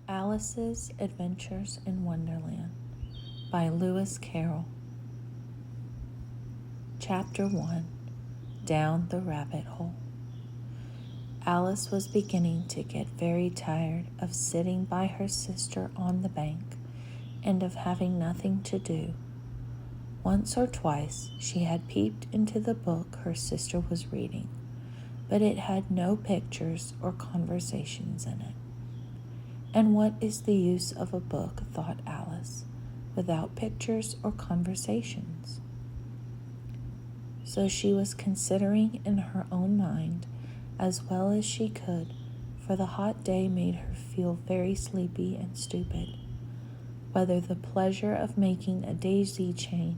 Alice's Adventures in Wonderland by Lewis Carroll. Chapter 1. Down the Rabbit Hole. Alice was beginning to get very tired of sitting by her sister on the bank and of having nothing to do. Once or twice she had peeped into the book her sister was reading, but it had no pictures or conversations in it. And what is the use of a book, thought Alice, without pictures or conversations? So she was considering in her own mind as well as she could, for the hot day made her feel very sleepy and stupid, whether the pleasure of making a daisy chain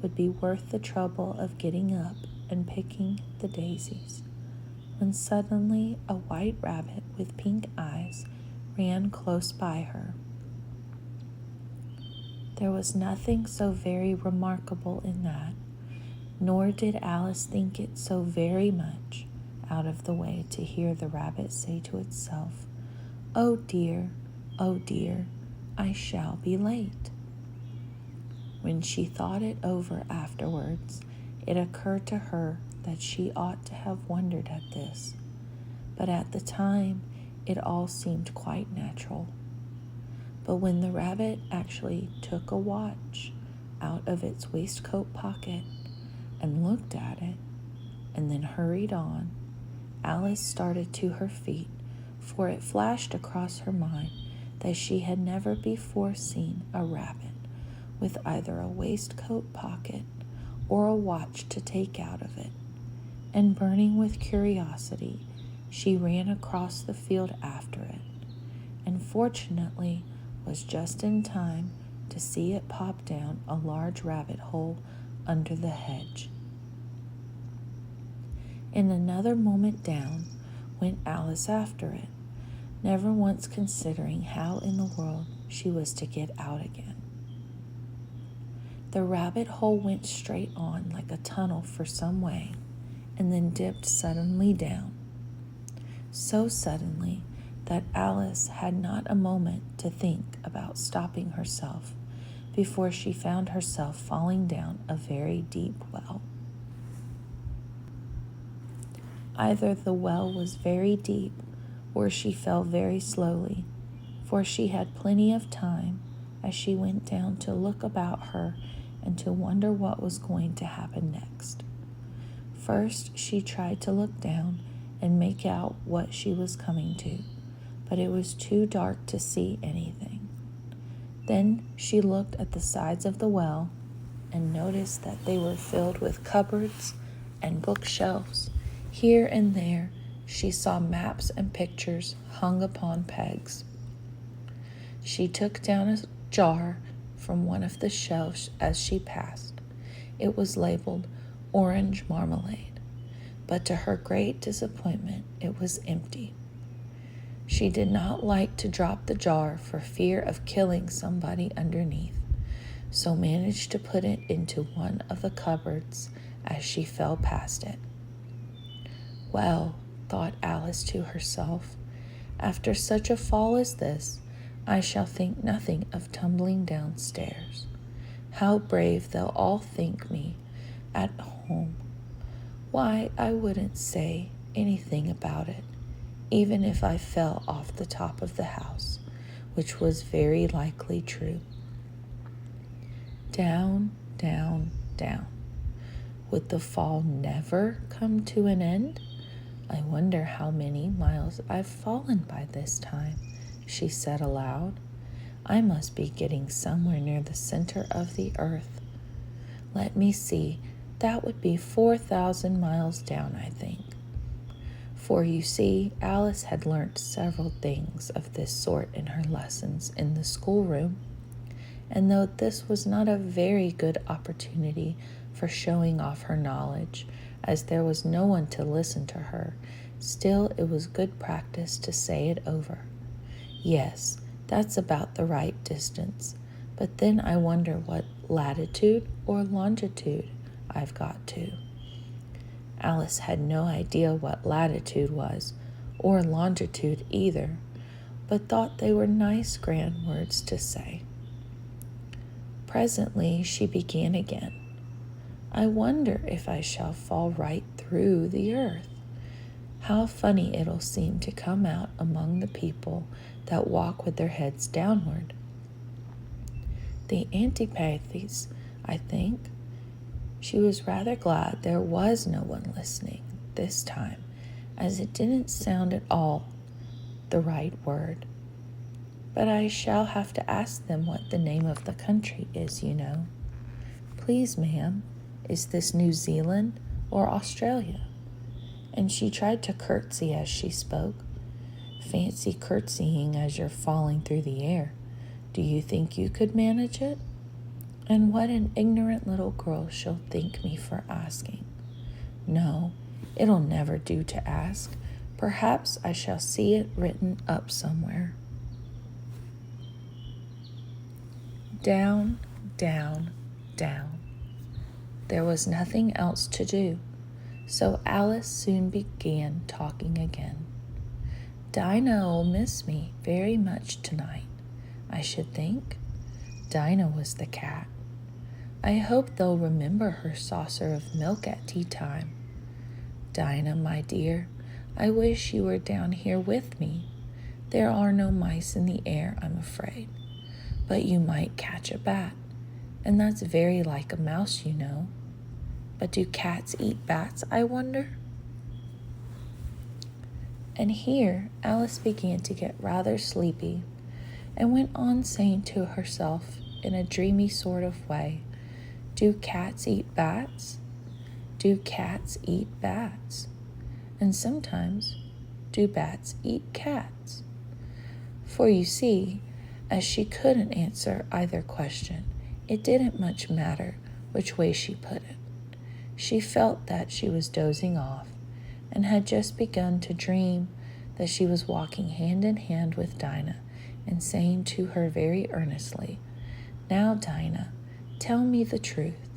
would be worth the trouble of getting up and picking the daisies, when suddenly a white rabbit with pink eyes ran close by her. There was nothing so very remarkable in that, nor did Alice think it so very much out of the way to hear the rabbit say to itself, oh dear, I shall be late." When she thought it over afterwards, it occurred to her that she ought to have wondered at this, but at the time it all seemed quite natural. But when the rabbit actually took a watch out of its waistcoat pocket and looked at it, and then hurried on, Alice started to her feet, for it flashed across her mind that she had never before seen a rabbit with either a waistcoat pocket or a watch to take out of it, and burning with curiosity, she ran across the field after it, and fortunately was just in time to see it pop down a large rabbit hole under the hedge. In another moment down went Alice after it, never once considering how in the world she was to get out again. The rabbit hole went straight on like a tunnel for some way, and then dipped suddenly down. So suddenly that Alice had not a moment to think about stopping herself before she found herself falling down a very deep well. Either the well was very deep or she fell very slowly, for she had plenty of time as she went down to look about her and to wonder what was going to happen next. First, she tried to look down and make out what she was coming to, but it was too dark to see anything. Then she looked at the sides of the well and noticed that they were filled with cupboards and bookshelves. Here and there she saw maps and pictures hung upon pegs. She took down a jar from one of the shelves as she passed. It was labeled orange marmalade, but to her great disappointment it was empty. She did not like to drop the jar for fear of killing somebody underneath, so managed to put it into one of the cupboards as she fell past it. Well, thought Alice to herself, after such a fall as this, I shall think nothing of tumbling downstairs. How brave they'll all think me at home. Why, I wouldn't say anything about it, even if I fell off the top of the house, which was very likely true. Down, down, down. Would the fall never come to an end? I wonder how many miles I've fallen by this time, she said aloud. I must be getting somewhere near the center of the earth. Let me see, that would be 4,000 miles down, I think. For you see, Alice had learnt several things of this sort in her lessons in the schoolroom, and though this was not a very good opportunity for showing off her knowledge, as there was no one to listen to her, still it was good practice to say it over. Yes, that's about the right distance, but then I wonder what latitude or longitude I've got to. Alice had no idea what latitude was, or longitude either, but thought they were nice grand words to say. Presently she began again. I wonder if I shall fall right through the earth. How funny it'll seem to come out among the people that walk with their heads downward. The antipathies, I think. She was rather glad there was no one listening this time, as it didn't sound at all the right word. But I shall have to ask them what the name of the country is, you know. Please, ma'am, is this New Zealand or Australia? And she tried to curtsy as she spoke. Fancy curtsying as you're falling through the air. Do you think you could manage it? And what an ignorant little girl she'll think me for asking. No, it'll never do to ask. Perhaps I shall see it written up somewhere. Down, down, down. There was nothing else to do, so Alice soon began talking again. Dinah'll miss me very much tonight, I should think. Dinah was the cat. I hope they'll remember her saucer of milk at tea time. Dinah, my dear, I wish you were down here with me. There are no mice in the air, I'm afraid. But you might catch a bat, and that's very like a mouse, you know. But do cats eat bats, I wonder? And here Alice began to get rather sleepy, and went on saying to herself in a dreamy sort of way, do cats eat bats? Do cats eat bats? And sometimes, do bats eat cats? For you see, as she couldn't answer either question, it didn't much matter which way she put it. She felt that she was dozing off, and had just begun to dream that she was walking hand in hand with Dinah, and saying to her very earnestly, Now, Dinah, tell me the truth.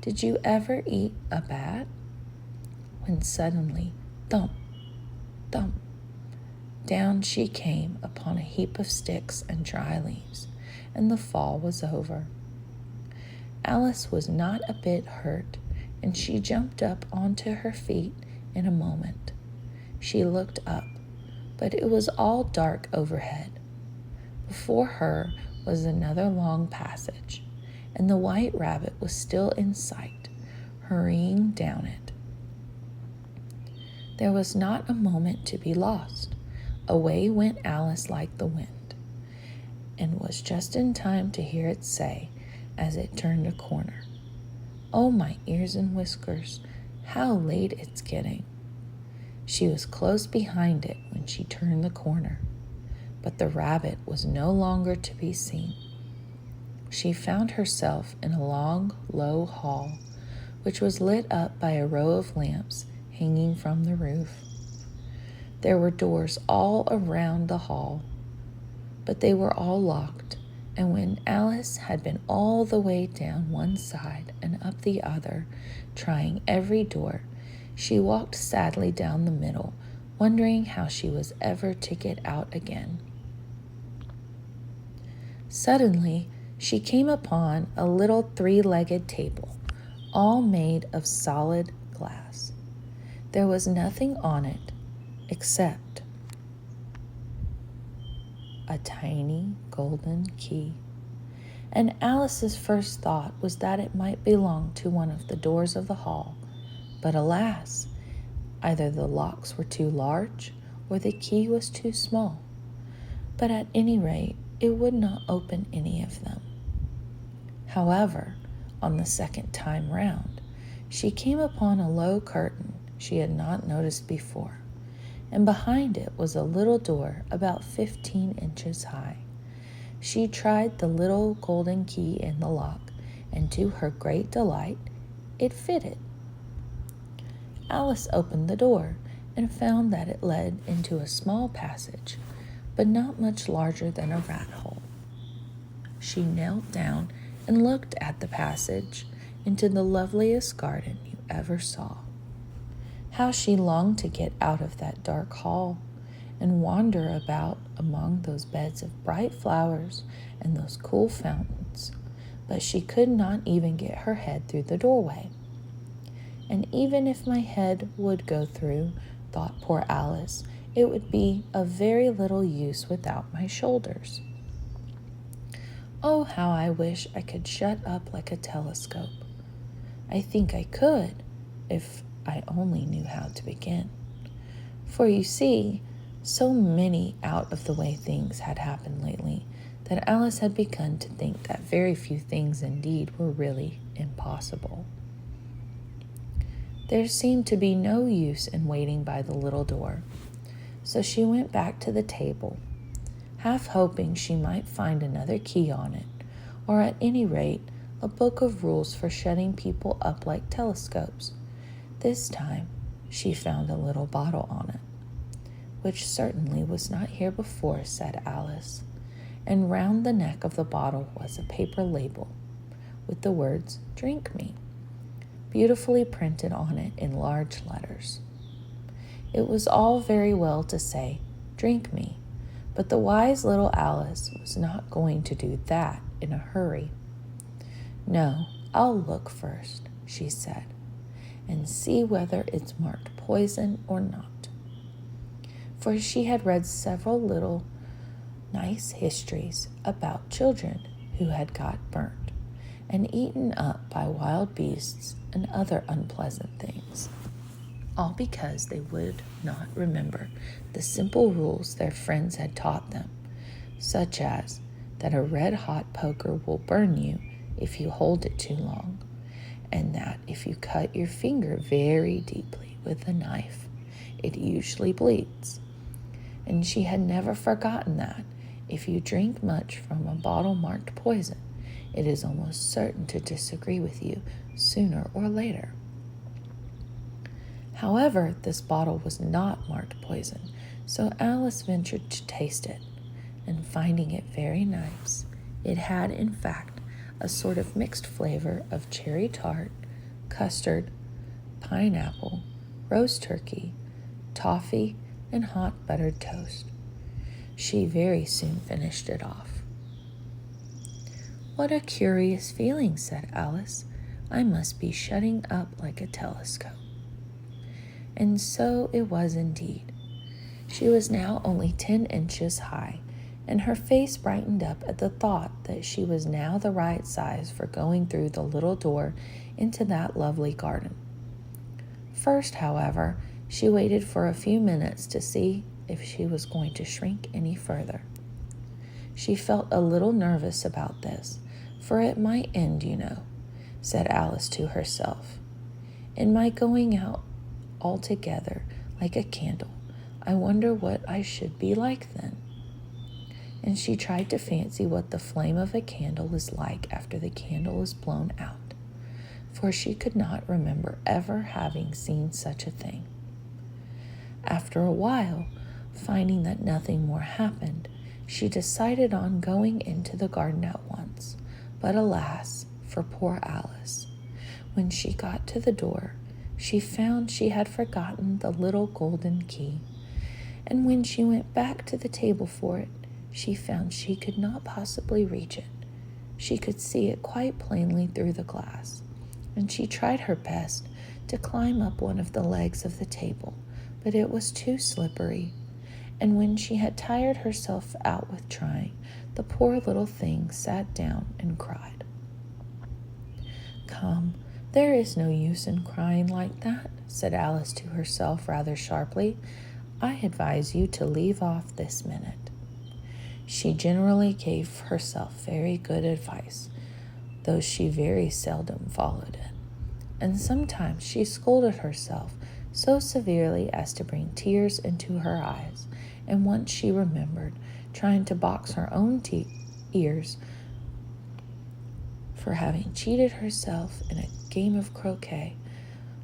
Did you ever eat a bat? When suddenly, thump, thump, down she came upon a heap of sticks and dry leaves, and the fall was over. Alice was not a bit hurt, and she jumped up onto her feet in a moment. She looked up, but it was all dark overhead. Before her was another long passage, and the white rabbit was still in sight, hurrying down it. There was not a moment to be lost. Away went Alice like the wind, and was just in time to hear it say, as it turned a corner, Oh, my ears and whiskers, how late it's getting. She was close behind it when she turned the corner, but the rabbit was no longer to be seen. She found herself in a long, low hall, which was lit up by a row of lamps hanging from the roof. There were doors all around the hall, but they were all locked, and when Alice had been all the way down one side and up the other, trying every door, she walked sadly down the middle, wondering how she was ever to get out again. Suddenly, she came upon a little three-legged table, all made of solid glass. There was nothing on it except a tiny golden key, and Alice's first thought was that it might belong to one of the doors of the hall, but alas, either the locks were too large or the key was too small, but at any rate, it would not open any of them. However, on the second time round, she came upon a low curtain she had not noticed before, and behind it was a little door about 15 inches high. She tried the little golden key in the lock, and to her great delight, it fitted. Alice opened the door and found that it led into a small passage, but not much larger than a rat hole. She knelt down and looked at the passage into the loveliest garden you ever saw. How she longed to get out of that dark hall and wander about among those beds of bright flowers and those cool fountains, but she could not even get her head through the doorway. And even if my head would go through, thought poor Alice, it would be of very little use without my shoulders. Oh, how I wish I could shut up like a telescope. I think I could, if I only knew how to begin. For you see, so many out-of-the-way things had happened lately that Alice had begun to think that very few things indeed were really impossible. There seemed to be no use in waiting by the little door, so she went back to the table, half hoping she might find another key on it, or at any rate, a book of rules for shutting people up like telescopes. This time, she found a little bottle on it, which certainly was not here before, said Alice, and round the neck of the bottle was a paper label with the words, "Drink me," beautifully printed on it in large letters. It was all very well to say, "Drink me," but the wise little Alice was not going to do that in a hurry. "No, I'll look first," she said, "and see whether it's marked poison or not." For she had read several little nice histories about children who had got burnt and eaten up by wild beasts and other unpleasant things, all because they would not remember the simple rules their friends had taught them, such as that a red-hot poker will burn you if you hold it too long, and that if you cut your finger very deeply with a knife, it usually bleeds. And she had never forgotten that if you drink much from a bottle marked poison, it is almost certain to disagree with you sooner or later. However, this bottle was not marked poison, so Alice ventured to taste it, and finding it very nice, it had in fact a sort of mixed flavor of cherry tart, custard, pineapple, roast turkey, toffee, and hot buttered toast. She very soon finished it off. "What a curious feeling," said Alice. "I must be shutting up like a telescope." And so it was indeed. She was now only 10 inches high, and her face brightened up at the thought that she was now the right size for going through the little door into that lovely garden. First, however, she waited for a few minutes to see if she was going to shrink any further. She felt a little nervous about this, for it might end, you know, said Alice to herself, in my going out altogether like a candle. I wonder what I should be like then. And she tried to fancy what the flame of a candle is like after the candle is blown out, for she could not remember ever having seen such a thing. After a while, finding that nothing more happened, she decided on going into the garden at once. But alas, for poor Alice, when she got to the door, she found she had forgotten the little golden key, and when she went back to the table for it, she found she could not possibly reach it. She could see it quite plainly through the glass, and she tried her best to climb up one of the legs of the table, but it was too slippery, and when she had tired herself out with trying, the poor little thing sat down and cried. "Come, there is no use in crying like that," said Alice to herself rather sharply. "I advise you to leave off this minute." She generally gave herself very good advice, though she very seldom followed it, and sometimes she scolded herself so severely as to bring tears into her eyes, and once she remembered trying to box her own ears for having cheated herself in a game of croquet.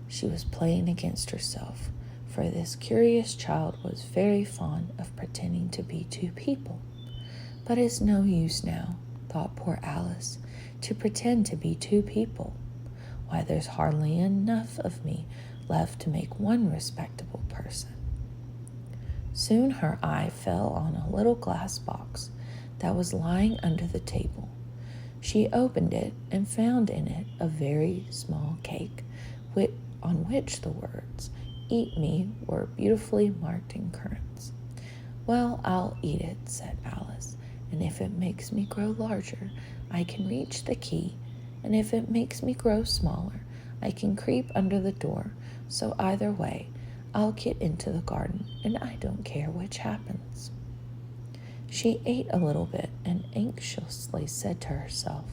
She was playing against herself, for this curious child was very fond of pretending to be two people. But it's no use now, thought poor Alice, to pretend to be two people. Why, there's hardly enough of me left to make one respectable person. Soon her eye fell on a little glass box that was lying under the table. She opened it and found in it a very small cake, on which the words, "Eat me," were beautifully marked in currants. "Well, I'll eat it," said Alice, "and if it makes me grow larger, I can reach the key, and if it makes me grow smaller, I can creep under the door, so either way, I'll get into the garden, and I don't care which happens." She ate a little bit and anxiously said to herself,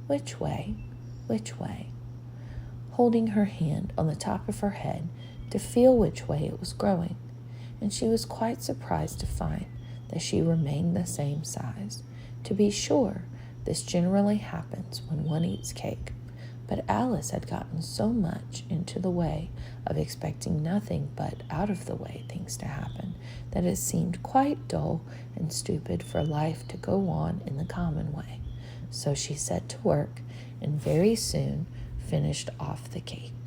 "Which way? Which way?" holding her hand on the top of her head to feel which way it was growing, and she was quite surprised to find that she remained the same size. To be sure, this generally happens when one eats cake, but Alice had gotten so much into the way of expecting nothing but out-of-the-way things to happen that it seemed quite dull and stupid for life to go on in the common way. So she set to work and very soon finished off the cake.